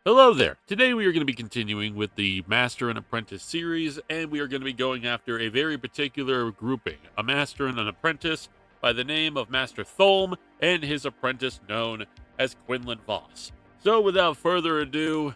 Hello there. Today we are going to be continuing with the Master and Apprentice series, and we are going to be going after a very particular grouping, a Master and an Apprentice by the name of Master Tholme and his apprentice known as Quinlan Voss. So without further ado,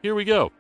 here we go.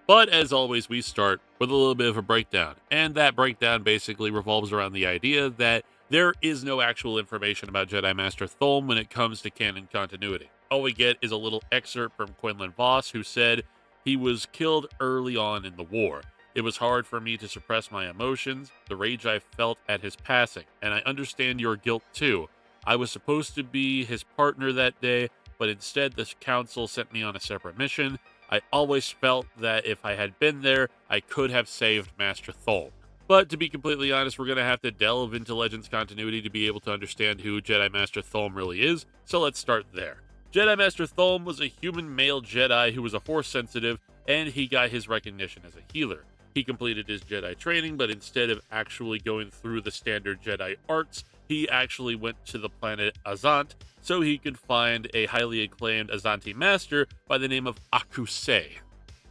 But as always, we start with a little bit of a breakdown, and that breakdown basically revolves around the idea that there is no actual information about Jedi Master Tholme when it comes to canon continuity. All we get is a little excerpt from Quinlan Voss, who said he was killed early on in the war. It was hard for me to suppress my emotions, the rage I felt at his passing, and I understand your guilt too. I was supposed to be his partner that day, but instead the council sent me on a separate mission. I always felt that if I had been there, I could have saved Master Tholme. But to be completely honest, we're going to have to delve into Legends continuity to be able to understand who Jedi Master Tholme really is, so let's start there. Jedi Master Tholme was a human male Jedi who was a Force sensitive, and he got his recognition as a healer. He completed his Jedi training, but instead of actually going through the standard Jedi arts, he actually went to the planet Azant so he could find a highly acclaimed Azanti master by the name of Akusei.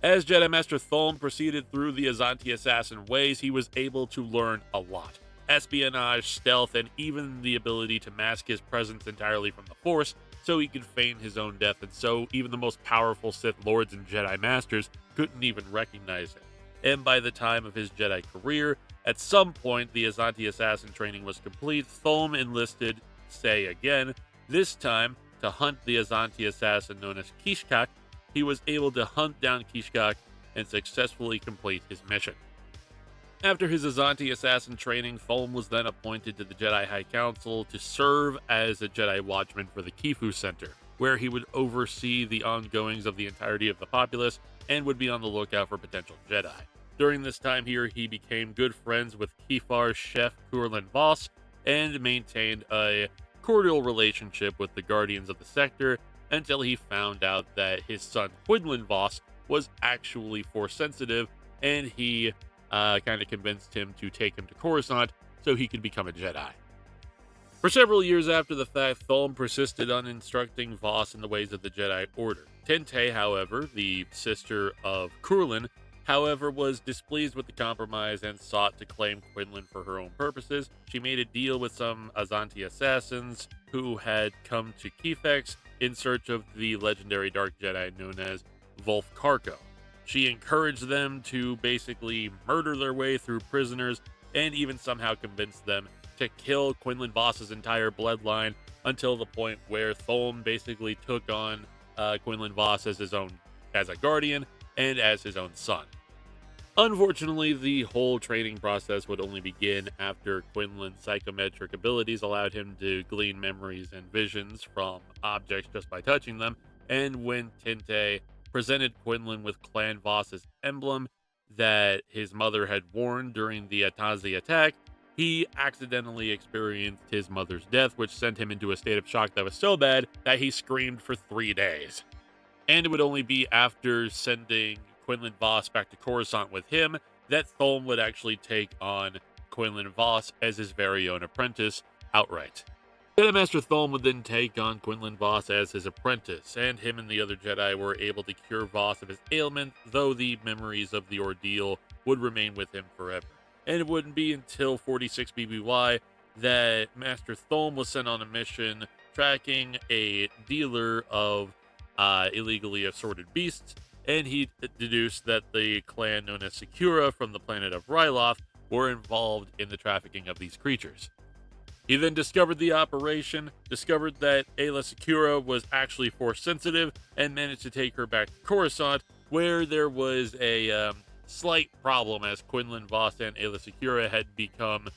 As Jedi Master Tholme proceeded through the Azanti assassin ways, he was able to learn a lot. Espionage, stealth, and even the ability to mask his presence entirely from the Force so he could feign his own death, and so even the most powerful Sith Lords and Jedi Masters couldn't even recognize him. And by the time of his Jedi career, at some point the Azanti assassin training was complete, Tholme enlisted Sei again, this time to hunt the Azanti assassin known as Kishkak. He was able to hunt down Kishkak and successfully complete his mission. After his Azanti assassin training, Tholme was then appointed to the Jedi High Council to serve as a Jedi Watchman for the Kifu Center, where he would oversee the ongoings of the entirety of the populace and would be on the lookout for potential Jedi. During this time here, he became good friends with Kifar's chef Quinlan Voss and maintained a cordial relationship with the Guardians of the Sector until he found out that his son Quinlan Voss was actually Force sensitive, and he kind of convinced him to take him to Coruscant so he could become a Jedi. For several years after the fact, Tholme persisted on instructing Voss in the ways of the Jedi Order. Tente, however, the sister of Quinlan, was displeased with the compromise and sought to claim Quinlan for her own purposes. She made a deal with some Azanti assassins who had come to Kefex in search of the legendary Dark Jedi known as Volf Karko. She encouraged them to basically murder their way through prisoners and even somehow convinced them to kill Quinlan Voss's entire bloodline until the point where Tholme basically took on Quinlan Voss as a guardian and as his own son. Unfortunately, the whole training process would only begin after Quinlan's psychometric abilities allowed him to glean memories and visions from objects just by touching them, and when Tente presented Quinlan with Clan Voss's emblem that his mother had worn during the Atazi attack, he accidentally experienced his mother's death, which sent him into a state of shock that was so bad that he screamed for 3 days. And it would only be after sending Quinlan Voss back to Coruscant with him that Tholme would actually take on Quinlan Voss as his very own apprentice outright. Jedi Master Tholme would then take on Quinlan Voss as his apprentice, and him and the other Jedi were able to cure Voss of his ailment, though the memories of the ordeal would remain with him forever. And it wouldn't be until 46 BBY that Master Tholme was sent on a mission tracking a dealer of illegally assorted beasts, and he deduced that the clan known as Secura from the planet of Ryloth were involved in the trafficking of these creatures. He then discovered the operation, discovered that Ayla Secura was actually Force sensitive, and managed to take her back to Coruscant, where there was a slight problem as Quinlan Voss and Ayla Secura had become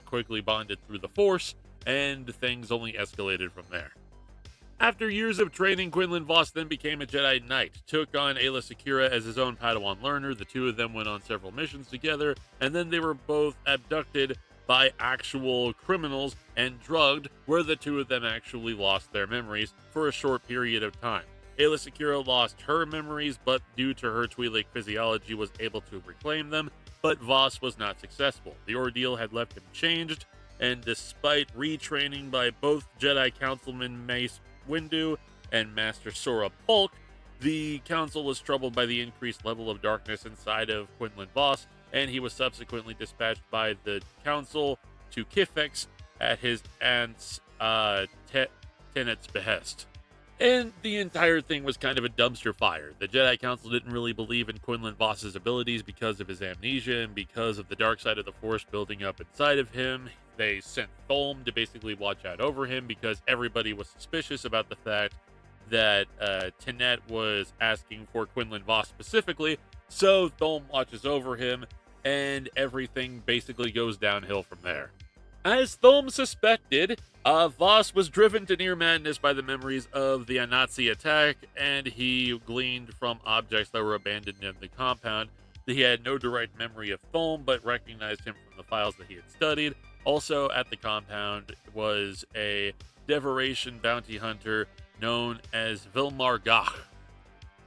quickly bonded through the Force, and things only escalated from there. After years of training, Quinlan Voss then became a Jedi Knight, took on Ayla Secura as his own Padawan learner. The two of them went on several missions together, and then they were both abducted by actual criminals and drugged, where the two of them actually lost their memories for a short period of time. Ayla Secura lost her memories, but due to her Twi'lek physiology was able to reclaim them, but Voss was not successful. The ordeal had left him changed, and despite retraining by both Jedi Councilman Mace Windu and Master Sora Bulk, the council was troubled by the increased level of darkness inside of Quinlan Voss, and he was subsequently dispatched by the council to Kifex at his aunt's tenant's behest. And the entire thing was kind of a dumpster fire. The Jedi Council didn't really believe in Quinlan Voss's abilities because of his amnesia and because of the dark side of the Force building up inside of him. They sent Tholme to basically watch out over him because everybody was suspicious about the fact that Tenet was asking for Quinlan Voss specifically. So Tholme watches over him, and everything basically goes downhill from there. As Tholme suspected, Voss was driven to near madness by the memories of the Nazi attack, and he gleaned from objects that were abandoned in the compound that he had no direct memory of Tholme, but recognized him from the files that he had studied. Also at the compound was a Devoration bounty hunter known as Vilmar Gach.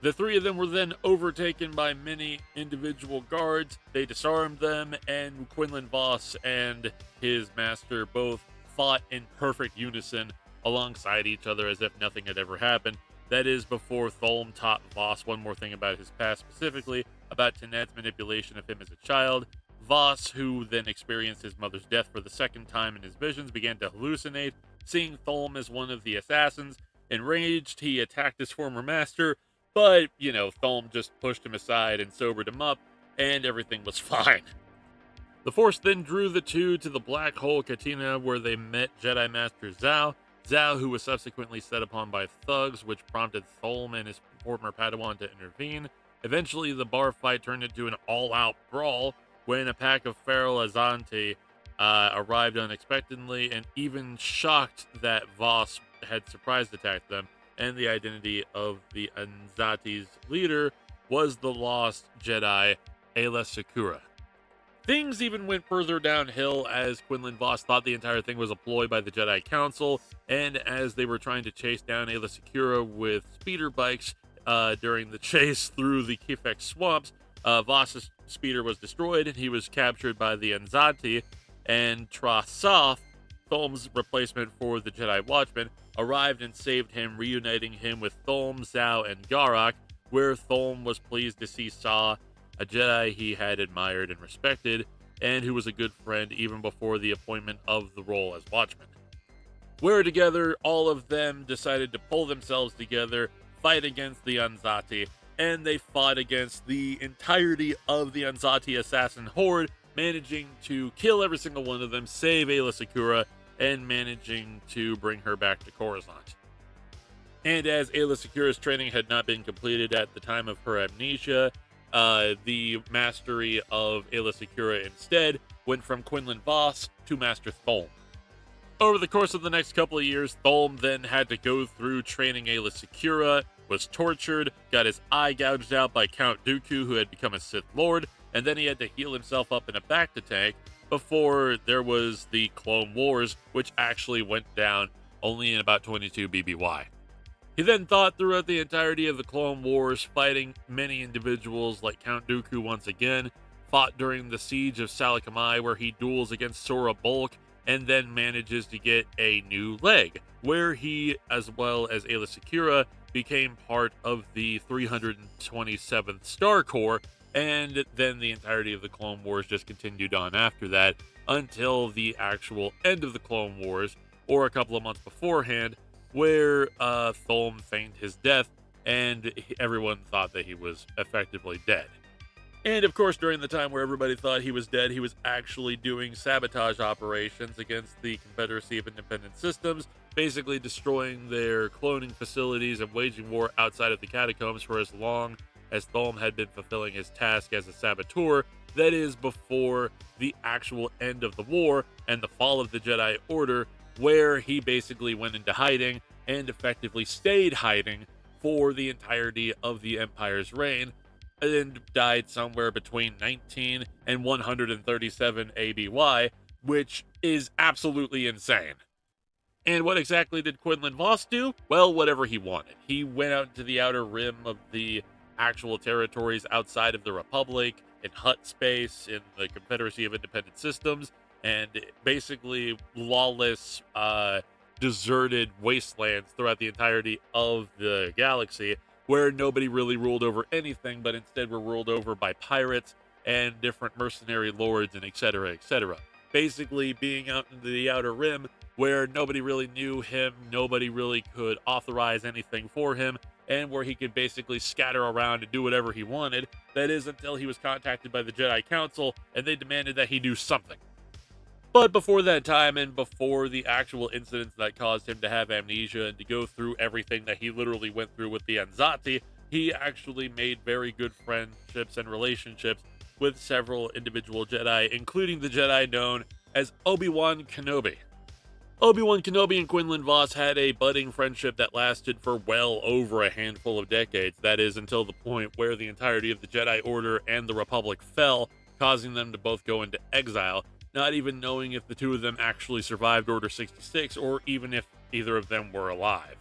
The three of them were then overtaken by many individual guards. They disarmed them, and Quinlan Voss and his master both fought in perfect unison alongside each other as if nothing had ever happened. That is before Tholme taught Voss one more thing about his past, specifically about Tenet's manipulation of him as a child. Voss, who then experienced his mother's death for the second time in his visions, began to hallucinate, seeing Tholme as one of the assassins. Enraged, he attacked his former master, but, Tholme just pushed him aside and sobered him up, and everything was fine. The Force then drew the two to the Black Hole Cantina, where they met Jedi Master Zhao, who was subsequently set upon by thugs, which prompted Tholme and his former Padawan to intervene. Eventually, the bar fight turned into an all-out brawl, when a pack of feral Azanti arrived unexpectedly, and even shocked that Voss had surprise attacked them, and the identity of the Anzati's leader was the lost Jedi, Aayla Secura. Things even went further downhill as Quinlan Voss thought the entire thing was a ploy by the Jedi Council, and as they were trying to chase down Aayla Secura with speeder bikes during the chase through the Kifex swamps, Voss's speeder was destroyed, and he was captured by the Anzati, and Trasaf, Tholme's replacement for the Jedi Watchman, arrived and saved him, reuniting him with Tholme, Zhao, and Garak, where Tholme was pleased to see Saw, a Jedi he had admired and respected, and who was a good friend even before the appointment of the role as Watchman. Where together, all of them decided to pull themselves together, fight against the Anzati, and they fought against the entirety of the Anzati assassin horde, managing to kill every single one of them, save Aayla Secura, and managing to bring her back to Coruscant. And as Aayla Secura's training had not been completed at the time of her amnesia, the mastery of Aayla Secura instead went from Quinlan Voss to Master Tholme. Over the course of the next couple of years, Tholme then had to go through training Aayla Secura, was tortured, got his eye gouged out by Count Dooku, who had become a Sith Lord, and then he had to heal himself up in a bacta tank before there was the Clone Wars, which actually went down only in about 22 BBY. He then fought throughout the entirety of the Clone Wars, fighting many individuals like Count Dooku once again, fought during the Siege of Salakamai, where he duels against Sora Bulk, and then manages to get a new leg, where he, as well as Aayla Secura, became part of the 327th Star Corps, and then the entirety of the Clone Wars just continued on after that until the actual end of the Clone Wars, or a couple of months beforehand, where Tholme feigned his death, and everyone thought that he was effectively dead. And of course, during the time where everybody thought he was dead, he was actually doing sabotage operations against the Confederacy of Independent Systems, basically destroying their cloning facilities and waging war outside of the catacombs for as long as Tholme had been fulfilling his task as a saboteur. That is before the actual end of the war and the fall of the Jedi Order, where he basically went into hiding and effectively stayed hiding for the entirety of the Empire's reign, and died somewhere between 19 and 137 ABY, which is absolutely insane. And what exactly did Quinlan Voss do? Well, whatever he wanted. He went out into the outer rim of the actual territories outside of the Republic, in Hutt space, in the Confederacy of Independent Systems, and basically lawless, deserted wastelands throughout the entirety of the galaxy, where nobody really ruled over anything, but instead were ruled over by pirates and different mercenary lords and etc., etc. Basically, being out in the Outer Rim where nobody really knew him, nobody really could authorize anything for him, and where he could basically scatter around and do whatever he wanted. That is until he was contacted by the Jedi Council and they demanded that he do something. But before that time, and before the actual incidents that caused him to have amnesia and to go through everything that he literally went through with the Anzati, he actually made very good friendships and relationships with several individual Jedi, including the Jedi known as Obi-Wan Kenobi. Obi-Wan Kenobi and Quinlan Voss had a budding friendship that lasted for well over a handful of decades. That is, until the point where the entirety of the Jedi Order and the Republic fell, causing them to both go into exile, not even knowing if the two of them actually survived Order 66 or even if either of them were alive.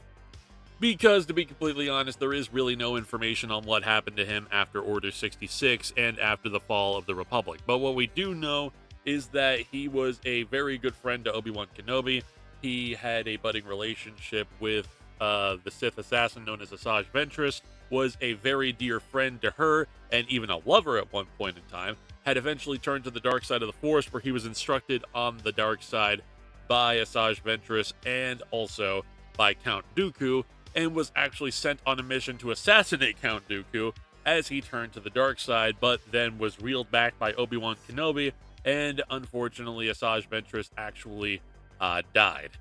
Because, to be completely honest, there is really no information on what happened to him after Order 66 and after the fall of the Republic. But what we do know is that he was a very good friend to Obi-Wan Kenobi. He had a budding relationship with the Sith assassin known as Asajj Ventress, was a very dear friend to her, and even a lover at one point in time, had eventually turned to the dark side of the Force, where he was instructed on the dark side by Asajj Ventress and also by Count Dooku, and was actually sent on a mission to assassinate Count Dooku as he turned to the dark side, but then was reeled back by Obi-Wan Kenobi, and unfortunately Asajj Ventress actually died.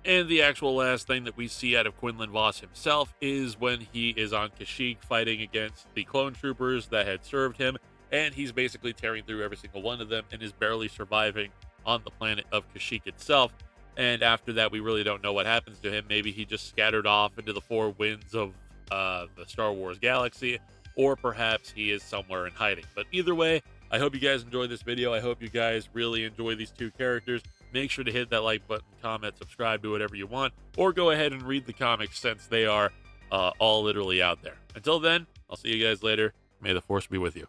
And the actual last thing that we see out of Quinlan Voss himself is when he is on Kashyyyk fighting against the clone troopers that had served him, and he's basically tearing through every single one of them and is barely surviving on the planet of Kashyyyk itself. And after that, we really don't know what happens to him. Maybe he just scattered off into the four winds of the Star Wars galaxy, or perhaps he is somewhere in hiding. But either way, I hope you guys enjoyed this video. I hope you guys really enjoy these two characters. Make sure to hit that like button, comment, subscribe, do whatever you want, or go ahead and read the comics since they are all literally out there. Until then, I'll see you guys later. May the Force be with you.